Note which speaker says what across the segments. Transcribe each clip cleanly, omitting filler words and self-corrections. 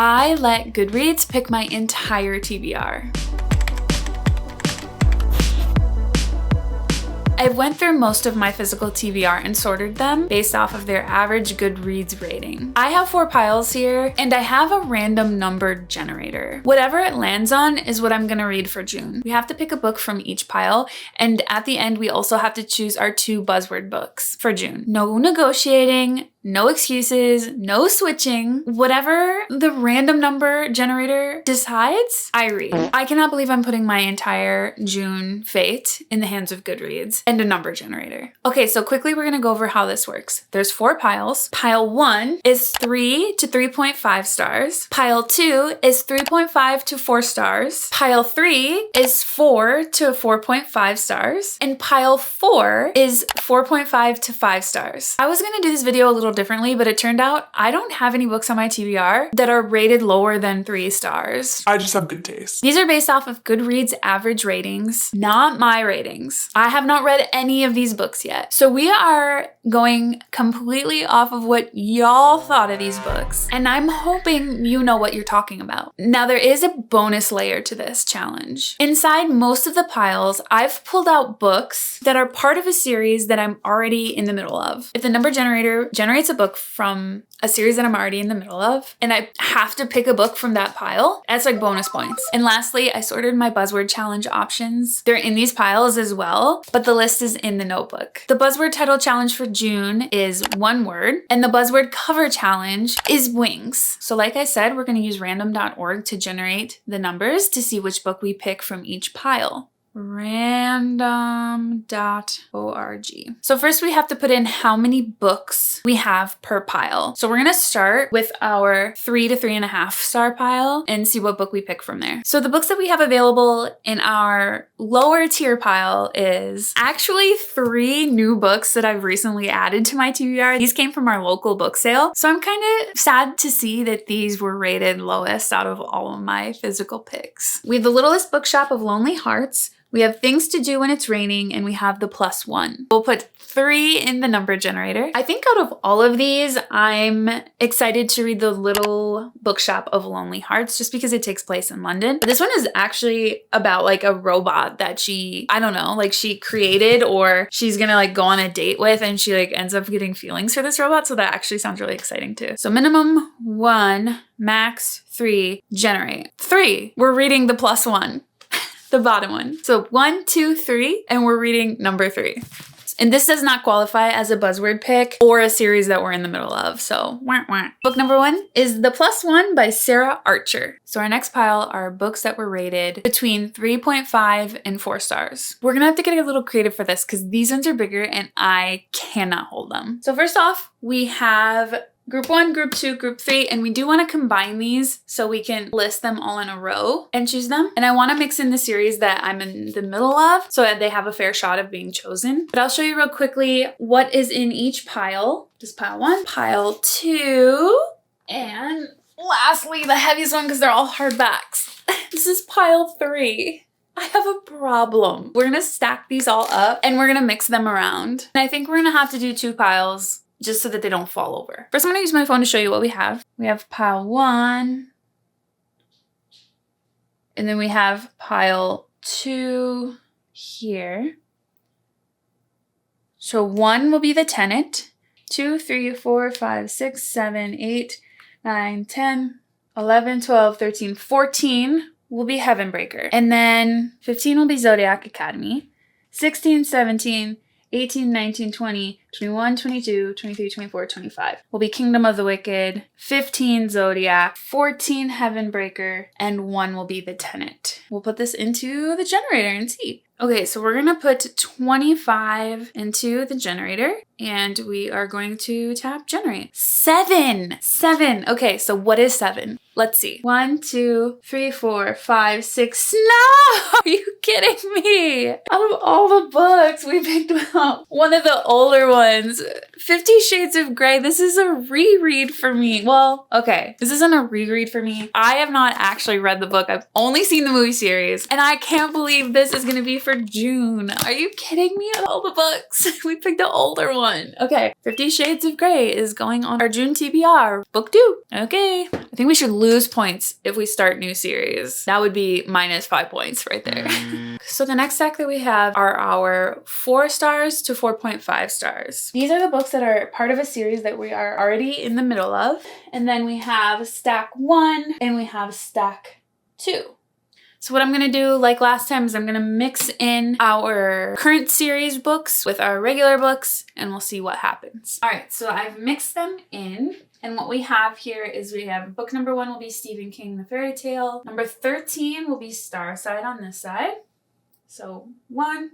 Speaker 1: I let Goodreads pick my entire TBR. I went through most of my physical TBR and sorted them based off of their average Goodreads rating. I have 4 piles here, and I have a random numbered generator. Whatever it lands on is what I'm gonna read for June. We have to pick a book from each pile, and at the end we also have to choose our 2 buzzword books for June. No negotiating, no excuses, no switching. Whatever the random number generator decides, I read. I cannot believe I'm putting my entire June fate in the hands of Goodreads and a number generator. Okay, so quickly we're gonna go over how this works. There's 4 piles. Pile 1 is 3 to 3.5 stars. Pile 2 is 3.5 to 4 stars. Pile 3 is 4 to 4.5 stars. And pile 4 is 4.5 to 5 stars. I was gonna do this video a little differently, but it turned out I don't have any books on my TBR that are rated lower than 3 stars.
Speaker 2: I just have good taste.
Speaker 1: These are based off of Goodreads average ratings, not my ratings. I have not read any of these books yet. So we are going completely off of what y'all thought of these books. And I'm hoping you know what you're talking about. Now there is a bonus layer to this challenge. Inside most of the piles, I've pulled out books that are part of a series that I'm already in the middle of. If the number generator generates a book from a series that I'm already in the middle of, and I have to pick a book from that pile, that's like bonus points. And lastly, I sorted my buzzword challenge options. They're in these piles as well, but the list is in the notebook. The buzzword title challenge for June is 1 word, and the buzzword cover challenge is wings. So like I said, we're gonna use random.org to generate the numbers to see which book we pick from each pile. Random.org. So first we have to put in how many books we have per pile. So we're gonna start with our 3 to 3.5 star pile and see what book we pick from there. So the books that we have available in our lower tier pile is actually 3 new books that I've recently added to my TBR. These came from our local book sale. So I'm kind of sad to see that these were rated lowest out of all of my physical picks. We have The Littlest Bookshop of Lonely Hearts. We have Things to Do When It's Raining, and we have the +1. We'll put 3 in the number generator. I think out of all of these, I'm excited to read The Little Bookshop of Lonely Hearts just because it takes place in London. But this one is actually about like a robot that she, I don't know, like she created or she's gonna like go on a date with, and she like ends up getting feelings for this robot. So that actually sounds really exciting too. So minimum 1, max 3, generate. 3, we're reading the +1. The bottom one. So 1, 2, 3, and we're reading number 3. And this does not qualify as a buzzword pick or a series that we're in the middle of, so wah, wah. Book number 1 is The +1 by Sarah Archer. So our next pile are books that were rated between 3.5 and 4 stars. We're gonna have to get a little creative for this because these ones are bigger and I cannot hold them. So first off, we have Group 1, Group 2, Group 3, and we do want to combine these so we can list them all in a row and choose them. And I want to mix in the series that I'm in the middle of so that they have a fair shot of being chosen. But I'll show you real quickly what is in each pile. Just pile 1, pile 2, and lastly, the heaviest one because they're all hardbacks. This is pile 3. I have a problem. We're gonna stack these all up and we're gonna mix them around. And I think we're gonna have to do 2 piles just so that they don't fall over. First, I'm gonna use my phone to show you what we have. We have pile 1, and then we have pile 2 here. So 1 will be the tenant, 2, 3, 4, 5, 6, 7, 8, 9, 10, 11, 12, 13, 14 will be Heavenbreaker. And then 15 will be Zodiac Academy, 16, 17, 18, 19, 20, 21, 22, 23, 24, 25 will be Kingdom of the Wicked, 15 Zodiac, 14 Heavenbreaker, and 1 will be the Tenant. We'll put this into the generator and see. Okay, so we're gonna put 25 into the generator and we are going to tap generate. 7! Okay, so what is 7? Let's see. 1, 2, 3, 4, 5, 6. No! Are you kidding me? Out of all the books, we picked up one of the older ones. 50 Shades of Grey. This is a reread for me. Well, okay, this isn't a reread for me. I have not actually read the book. I've only seen the movie series, and I can't believe this is gonna be for June. Are you kidding me? Of all the books, we picked the older one. 1. Okay. 50 Shades of Grey is going on our June TBR. Book 2. Okay. I think we should lose points if we start new series. That would be -5 points right there. So the next stack that we have are our 4 stars to 4.5 stars. These are the books that are part of a series that we are already in the middle of. And then we have stack 1 and we have stack 2. So what I'm going to do, like last time, is I'm going to mix in our current series books with our regular books, and we'll see what happens. All right, so I've mixed them in. And what we have here is we have book number 1 will be Stephen King, The Fairy Tale. Number 13 will be Starside on this side. So 1,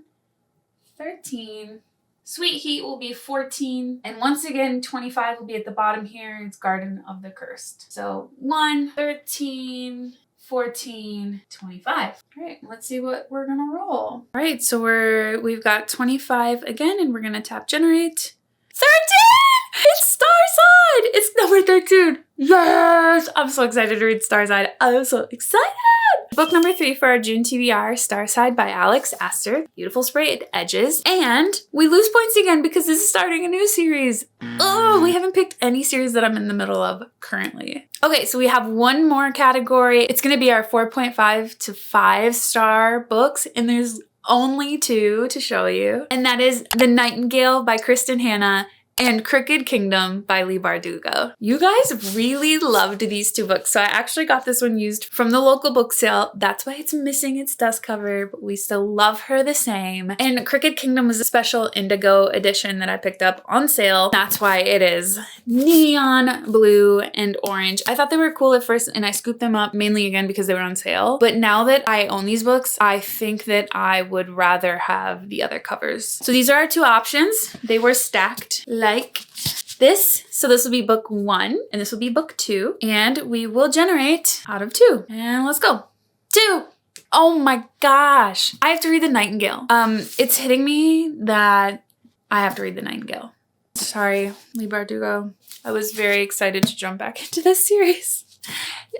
Speaker 1: 13. Sweet Heat will be 14. And once again, 25 will be at the bottom here. It's Garden of the Cursed. So 1, 13, 14, 25. All right, let's see what we're gonna roll. All right, so we've got 25 again, and we're gonna tap generate. 13! It's Starside! It's number 13. Yes! I'm so excited to read Starside. I'm so excited! Book number 3 for our June TBR, Starside by Aster. Beautiful sprayed edges. And we lose points again because this is starting a new series. Oh, we haven't picked any series that I'm in the middle of currently. Okay, so we have one more category. It's gonna be our 4.5 to 5 star books, and there's only 2 to show you. And that is The Nightingale by Kristin and Crooked Kingdom by 𝖒𝖊𝖉𝖎𝖆. You guys really loved these 2 books, so I actually got this one used from the local book sale. That's why it's missing its dust cover, but we still love her the same. And Crooked Kingdom was a special indigo edition that I picked up on sale. That's why it is neon blue and orange. I thought they were cool at first, and I scooped them up mainly again because they were on sale. But now that I own these books, I think that I would rather have the other covers. So these are our 2 options. They were stacked like this. So this will be book 1 and this will be book 2, and we will generate out of 2. And let's go. 2. Oh my gosh. I have to read The Nightingale. It's hitting me that I have to read The Nightingale. Sorry, 𝖒𝖊𝖉𝖎𝖆. I was very excited to jump back into this series.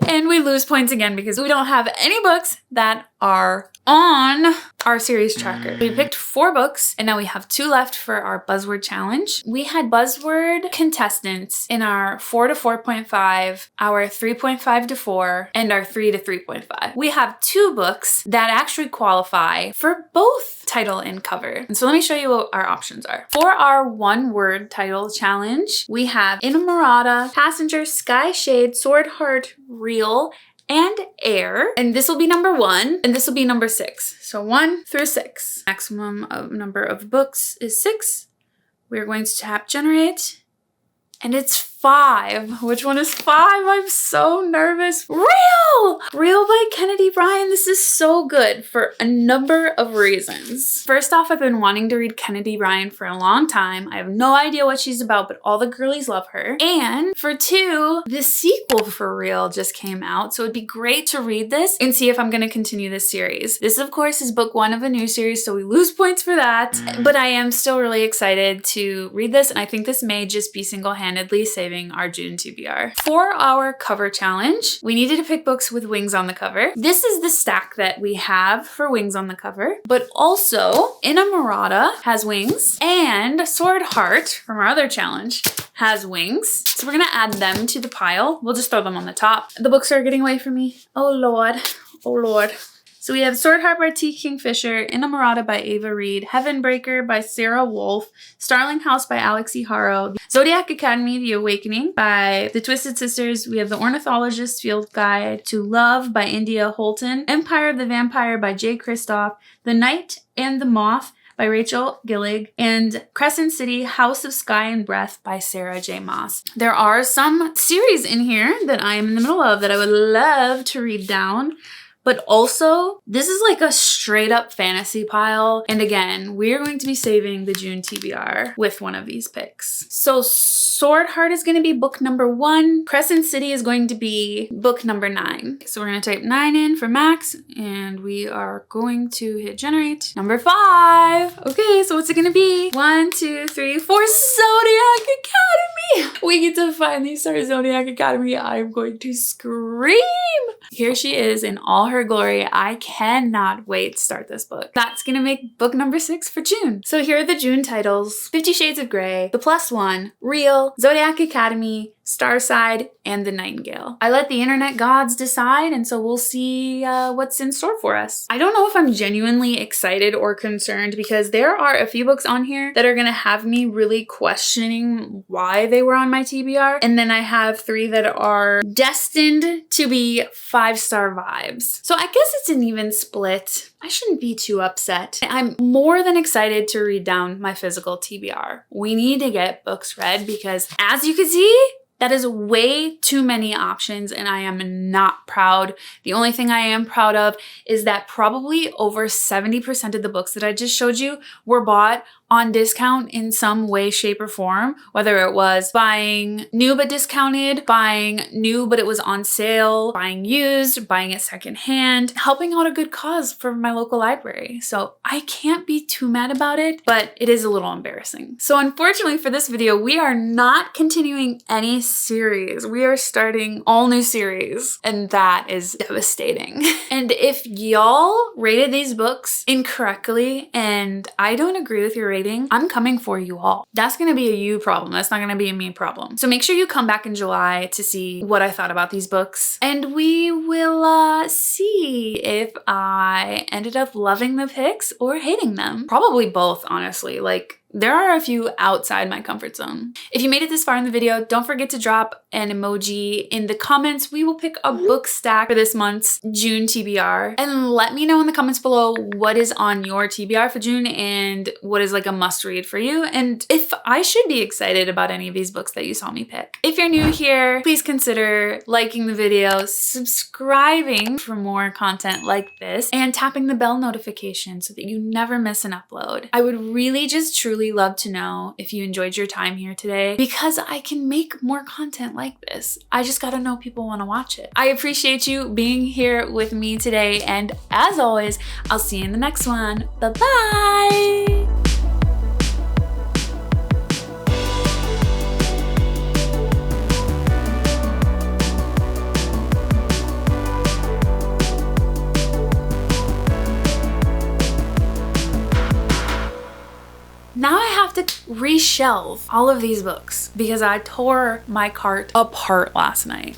Speaker 1: And we lose points again because we don't have any books that are on our series tracker. We picked 4 books, and now we have 2 left for our buzzword challenge. We had buzzword contestants in our 4 to 4.5, our 3.5 to 4, and our 3 to 3.5. We have 2 books that actually qualify for both title and cover. And so let me show you what our options are. For our 1-word title challenge, we have Inamorata, Passenger, Sky Shade, Sword Heart, Real, and Air. And this will be number 1, and this will be number 6. So 1 through 6. Maximum of number of books is 6. We're going to tap generate, and it's 5. Which one is 5? I'm so nervous. Real by Kennedy Bryan. This is so good for a number of reasons. First off, I've been wanting to read Kennedy Bryan for a long time. I have no idea what she's about, but all the girlies love her. And for 2, the sequel for Real just came out, so it'd be great to read this and see if I'm gonna continue this series. This, of course, is book 1 of a new series, so we lose points for that. But I am still really excited to read this, and I think this may just be single-handedly saving our June TBR. For our cover challenge, we needed to pick books with wings on the cover. This is the stack that we have for wings on the cover, but also Inamorata has wings, and Sword Heart from our other challenge has wings. So we're gonna add them to the pile. We'll just throw them on the top. The books are getting away from me. Oh Lord, oh Lord. So we have Sword Heart by T. Kingfisher, Inamorata by Ava Reid, Heavenbreaker by Sarah Wolfe, Starling House by Alex 𝖒𝖆𝖆𝖆, Zodiac Academy, The Awakening by the Twisted Sisters. We have The Ornithologist's Field Guide to Love by India Holton, Empire of the Vampire by J. Kristoff, The Night and the Moth by Rachel Gillig, and Crescent City, House of Sky and Breath by Sarah J. Maas. There are some series in here that I am in the middle of that I would love to read down. But also, this is like a straight up fantasy pile. And again, we're going to be saving the June TBR with one of these picks. So Sword Heart is going to be book number 1. Crescent City is going to be book number 9. So we're going to type 9 in for max, and we are going to hit generate. Number 5. Okay, so what's it going to be? 1, 2, 3, 4. Zodiac Academy! We get to finally start Zodiac Academy. I'm going to scream. Here she is in all her glory. I cannot wait to start this book. That's gonna make book number 6 for June. So here are the June titles: 50 Shades of Grey, The Plus One, Real, Zodiac Academy, Starside, and The Nightingale. I let the internet gods decide, and so we'll see what's in store for us. I don't know if I'm genuinely excited or concerned because there are a few books on here that are gonna have me really questioning why they were on my TBR. And then I have 3 that are destined to be 5-star vibes. So I guess it's an even split. I shouldn't be too upset. I'm more than excited to read down my physical TBR. We need to get books read because, as you can see, that is way too many options and I am not proud. The only thing I am proud of is that probably over 70% of the books that I just showed you were bought on discount in some way, shape, or form, whether it was buying new but discounted, buying new but it was on sale, buying used, buying it secondhand, helping out a good cause for my local library. So I can't be too mad about it, but it is a little embarrassing. So unfortunately for this video, we are not continuing any series. We are starting all new series, and that is devastating. And if y'all rated these books incorrectly and I don't agree with your rating, I'm coming for you all. That's gonna be a you problem. That's not gonna be a me problem. So make sure you come back in July to see what I thought about these books, and we will see if I ended up loving the picks or hating them. Probably both, honestly. Like, there are a few outside my comfort zone. If you made it this far in the video, don't forget to drop an emoji in the comments. We will pick a book stack for this month's June TBR. And let me know in the comments below what is on your TBR for June and what is like a must read for you. And if I should be excited about any of these books that you saw me pick. If you're new here, please consider liking the video, subscribing for more content like this, and tapping the bell notification so that you never miss an upload. I would really just truly love to know if you enjoyed your time here today because I can make more content like this. I just gotta know people want to watch it. I appreciate you being here with me today, and as always, I'll see you in the next one. Bye-bye! Now I have to reshelve all of these books because I tore my cart apart last night.